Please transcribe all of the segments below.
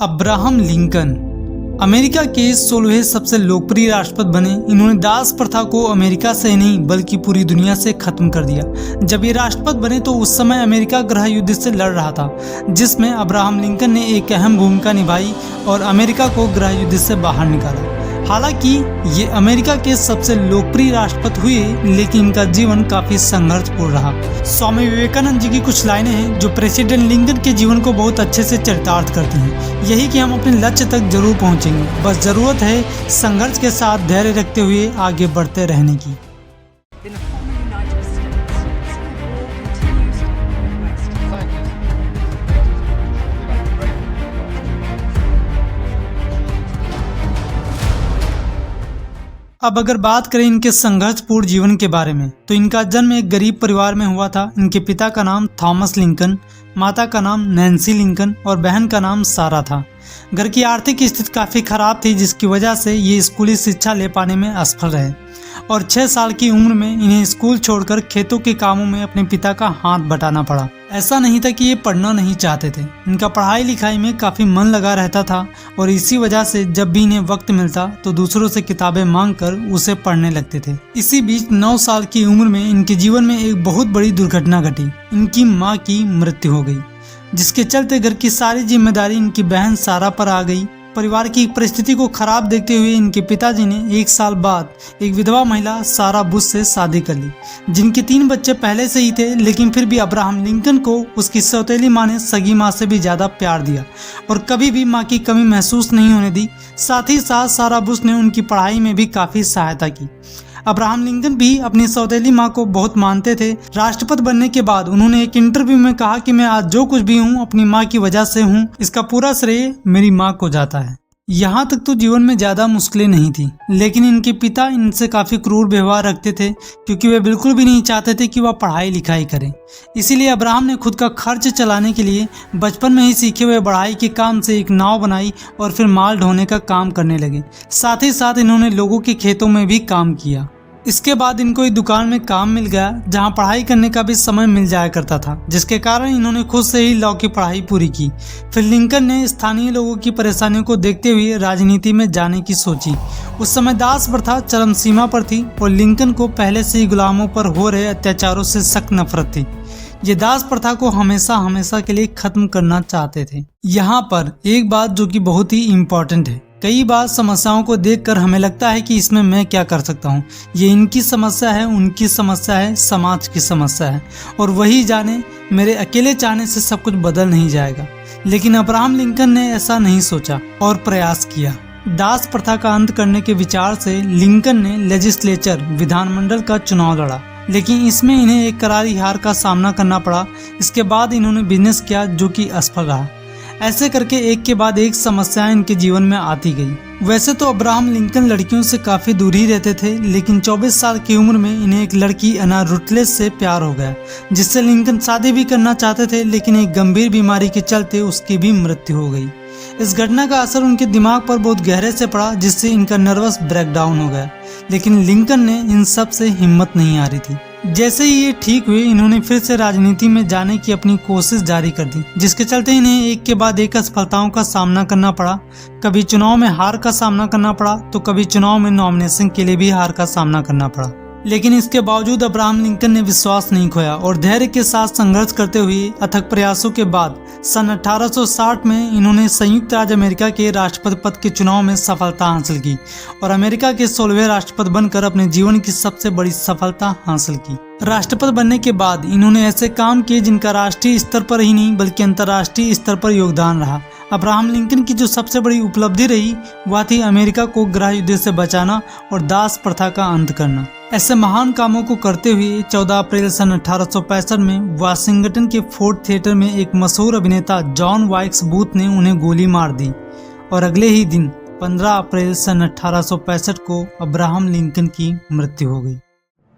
Abraham Lincoln America के 16वें सबसे लोकप्रिय राष्ट्रपति बने। इन्होंने दास प्रथा को अमेरिका से नहीं बल्कि पूरी दुनिया से खत्म कर दिया। जब ये राष्ट्रपति बने तो उस समय अमेरिका गृह युद्ध से लड़ रहा था, जिसमें अब्राहम लिंकन ने एक अहम भूमिका निभाई और अमेरिका को गृह युद्ध से बाहर निकाला। हालांकि ये अमेरिका के सबसे लोकप्रिय राष्ट्रपति हुए, लेकिन इनका जीवन काफी संघर्षपूर्ण रहा। स्वामी विवेकानंद जी की कुछ लाइनें हैं जो प्रेसिडेंट लिंकन के जीवन को बहुत अच्छे से चरितार्थ करती हैं। यही कि हम अपने लक्ष्य तक जरूर पहुंचेंगे, बस जरूरत है संघर्ष के साथ धैर्य रखते हुए आगे बढ़ते रहने की। अब अगर बात करें इनके संघर्षपूर्ण जीवन के बारे में, तो इनका जन्म एक गरीब परिवार में हुआ था। इनके पिता का नाम थॉमस लिंकन, माता का नाम नैन्सी लिंकन और बहन का नाम सारा था। घर की आर्थिक स्थिति काफ़ी खराब थी, जिसकी वजह से ये स्कूली शिक्षा ले पाने में असफल रहे और 6 साल की उम्र में इन्हें स्कूल छोड़कर खेतों के कामों में अपने पिता का हाथ बटाना पड़ा। ऐसा नहीं था कि ये पढ़ना नहीं चाहते थे, इनका पढ़ाई लिखाई में काफ़ी मन लगा रहता था और इसी वजह से जब भी इन्हें वक्त मिलता तो दूसरों से किताबें मांगकर उसे पढ़ने लगते थे। इसी बीच 9 साल की उम्र में इनके जीवन में एक बहुत बड़ी दुर्घटना घटी। इनकी माँ की मृत्यु हो गई, जिसके चलते घर की सारी जिम्मेदारी इनकी बहन सारा पर आ गई। परिवार की परिस्थिति को खराब देखते हुए इनके पिताजी ने 1 साल बाद एक विधवा महिला सारा बुश से शादी कर ली, जिनके 3 बच्चे पहले से ही थे। लेकिन फिर भी अब्राहम लिंकन को उसकी सौतेली माँ ने सगी माँ से भी ज़्यादा प्यार दिया और कभी भी माँ की कमी महसूस नहीं होने दी। साथ ही साथ सारा बुश ने उनकी पढ़ाई में भी काफ़ी सहायता की। अब्राहम लिंकन भी अपनी सौतेली माँ को बहुत मानते थे। राष्ट्रपति बनने के बाद उन्होंने एक इंटरव्यू में कहा कि मैं आज जो कुछ भी हूँ अपनी माँ की वजह से हूँ, इसका पूरा श्रेय मेरी माँ को जाता है। यहाँ तक तो जीवन में ज़्यादा मुश्किलें नहीं थी, लेकिन इनके पिता इनसे काफ़ी क्रूर व्यवहार रखते थे, क्योंकि वे बिल्कुल भी नहीं चाहते थे कि वह पढ़ाई लिखाई करें। इसीलिए अब्राहम ने खुद का खर्च चलाने के लिए बचपन में ही सीखे हुए बढ़ाई के काम से एक नाव बनाई और फिर माल ढोने का काम करने लगे। साथ ही साथ इन्होंने लोगों के खेतों में भी काम किया। इसके बाद इनको एक दुकान में काम मिल गया, जहां पढ़ाई करने का भी समय मिल जाया करता था, जिसके कारण इन्होंने खुद से ही लॉ की पढ़ाई पूरी की। फिर लिंकन ने स्थानीय लोगों की परेशानियों को देखते हुए राजनीति में जाने की सोची। उस समय दास प्रथा चरम सीमा पर थी और लिंकन को पहले से ही गुलामों पर हो रहे अत्याचारों से सख्त नफरत थी। ये दास प्रथा को हमेशा के लिए खत्म करना चाहते थे। यहाँ पर एक बात जो कि बहुत ही इम्पोर्टेंट है, कई बार समस्याओं को देखकर हमें लगता है कि इसमें मैं क्या कर सकता हूँ, ये इनकी समस्या है, उनकी समस्या है, समाज की समस्या है और वही जाने मेरे अकेले चाहने से सब कुछ बदल नहीं जाएगा। लेकिन अब्राहम लिंकन ने ऐसा नहीं सोचा और प्रयास किया। दास प्रथा का अंत करने के विचार से लिंकन ने लेजिस्लेचर विधानमंडल का चुनाव लड़ा, लेकिन इसमें इन्हें एक करारी हार का सामना करना पड़ा। इसके बाद इन्होंने बिजनेस किया, जो कि असफल रहा। ऐसे करके एक के बाद एक समस्याएं इनके जीवन में आती गई। वैसे तो अब्राहम लिंकन लड़कियों से काफ़ी दूर ही रहते थे, लेकिन 24 साल की उम्र में इन्हें एक लड़की अना रुटलेस से प्यार हो गया, जिससे लिंकन शादी भी करना चाहते थे, लेकिन एक गंभीर बीमारी के चलते उसकी भी मृत्यु हो गई। इस घटना का असर उनके दिमाग पर बहुत गहरे से पड़ा, जिससे इनका नर्वस ब्रेकडाउन हो गया। लेकिन लिंकन ने इन सब से हिम्मत नहीं आ रही थी। जैसे ही ये ठीक हुए, इन्होंने फिर से राजनीति में जाने की अपनी कोशिश जारी कर दी, जिसके चलते इन्हें एक के बाद एक असफलताओं का सामना करना पड़ा। कभी चुनाव में हार का सामना करना पड़ा, तो कभी चुनाव में नॉमिनेशन के लिए भी हार का सामना करना पड़ा। लेकिन इसके बावजूद अब्राहम लिंकन ने विश्वास नहीं खोया और धैर्य के साथ संघर्ष करते हुए अथक प्रयासों के बाद सन 1860 में इन्होंने संयुक्त राज्य अमेरिका के राष्ट्रपति पद के चुनाव में सफलता हासिल की और अमेरिका के 16वें राष्ट्रपति बनकर अपने जीवन की सबसे बड़ी सफलता हासिल की। राष्ट्रपति बनने के बाद इन्होंने ऐसे काम किए जिनका राष्ट्रीय स्तर पर ही नहीं बल्कि अंतर्राष्ट्रीय स्तर पर योगदान रहा। अब्राहम लिंकन की जो सबसे बड़ी उपलब्धि रही वह थी अमेरिका को गृह युद्ध से बचाना और दास प्रथा का अंत करना। ऐसे महान कामों को करते हुए 14 अप्रैल सन 1865 में वाशिंगटन के फोर्ड थिएटर में एक मशहूर अभिनेता जॉन वाइक्स बूथ ने उन्हें गोली मार दी और अगले ही दिन 15 अप्रैल सन 1865 को अब्राहम लिंकन की मृत्यु हो गई।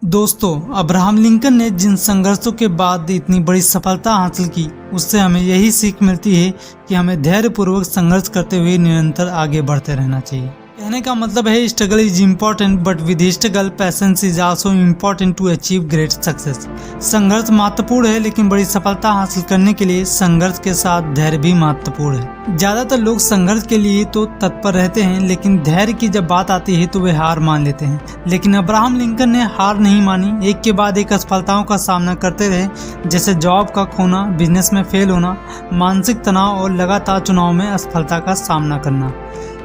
दोस्तों, अब्राहम लिंकन ने जिन संघर्षों के बाद इतनी बड़ी सफलता हासिल की, उससे हमें यही सीख मिलती है कि हमें धैर्यपूर्वक संघर्ष करते हुए निरंतर आगे बढ़ते रहना चाहिए। कहने का मतलब है struggle is important but with struggle patience is also important to achieve great success. संघर्ष महत्वपूर्ण है लेकिन बड़ी सफलता हासिल करने के लिए संघर्ष के साथ धैर्य भी महत्वपूर्ण है। ज्यादातर लोग संघर्ष के लिए तो तत्पर रहते हैं लेकिन धैर्य की जब बात आती है तो वे हार मान लेते हैं। लेकिन अब्राहम लिंकन ने हार नहीं मानी, एक के बाद एक असफलताओं का सामना करते रहे, जैसे जॉब का खोना, बिजनेस में फेल होना, मानसिक तनाव और लगातार चुनाव में असफलता का सामना करना।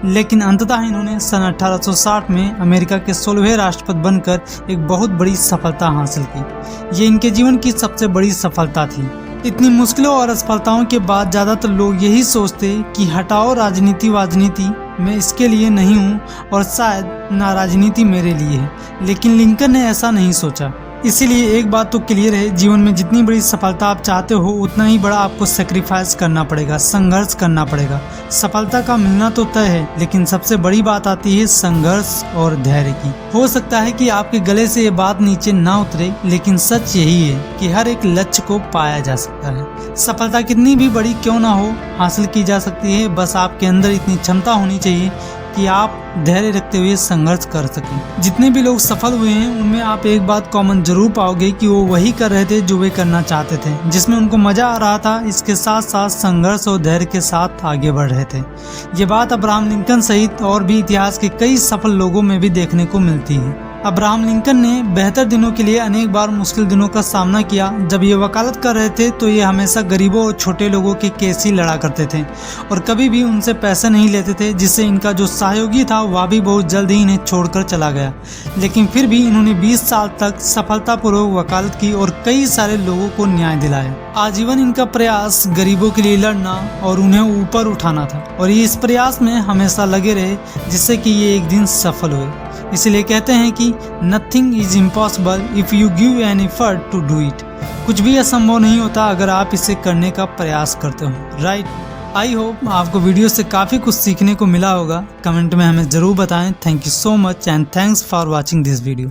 लेकिन अंततः इन्होंने सन 1860 में अमेरिका के 16वें राष्ट्रपति बनकर एक बहुत बड़ी सफलता हासिल की। ये इनके जीवन की सबसे बड़ी सफलता थी। इतनी मुश्किलों और असफलताओं के बाद ज्यादातर लोग यही सोचते कि हटाओ राजनीति वाजनीति, मैं इसके लिए नहीं हूँ और शायद ना राजनीति मेरे लिए है। लेकिन लिंकन ने ऐसा नहीं सोचा। इसीलिए एक बात तो क्लियर है, जीवन में जितनी बड़ी सफलता आप चाहते हो उतना ही बड़ा आपको सेक्रीफाइस करना पड़ेगा, संघर्ष करना पड़ेगा। सफलता का मिलना तो तय है लेकिन सबसे बड़ी बात आती है संघर्ष और धैर्य की। हो सकता है कि आपके गले से ये बात नीचे ना उतरे लेकिन सच यही है कि हर एक लक्ष्य को पाया जा सकता है। सफलता कितनी भी बड़ी क्यों ना हो हासिल की जा सकती है, बस आपके अंदर इतनी क्षमता होनी चाहिए कि आप धैर्य रखते हुए संघर्ष कर सकें। जितने भी लोग सफल हुए हैं उनमें आप एक बात कॉमन जरूर पाओगे कि वो वही कर रहे थे जो वे करना चाहते थे, जिसमें उनको मजा आ रहा था, इसके साथ साथ संघर्ष और धैर्य के साथ आगे बढ़ रहे थे। ये बात अब्राहम लिंकन सहित और भी इतिहास के कई सफल लोगों में भी देखने को मिलती है। अब्राहम लिंकन ने बेहतर दिनों के लिए अनेक बार मुश्किल दिनों का सामना किया। जब ये वकालत कर रहे थे तो ये हमेशा गरीबों और छोटे लोगों के केस ही लड़ा करते थे और कभी भी उनसे पैसे नहीं लेते थे, जिससे इनका जो सहयोगी था वह भी बहुत जल्द ही इन्हें छोड़कर चला गया। लेकिन फिर भी इन्होंने 20 साल तक सफलतापूर्वक वकालत की और कई सारे लोगों को न्याय दिलाया। आजीवन इनका प्रयास गरीबों के लिए लड़ना और उन्हें ऊपर उठाना था और ये इस प्रयास में हमेशा लगे रहे, जिससे कि ये एक दिन सफल हुए। इसलिए कहते हैं कि nothing is impossible if you give an effort to do it. कुछ भी असंभव नहीं होता अगर आप इसे करने का प्रयास करते हो, राइट। आई होप आपको वीडियो से काफ़ी कुछ सीखने को मिला होगा। कमेंट में हमें ज़रूर बताएं। Thank you so much and thanks for watching this video.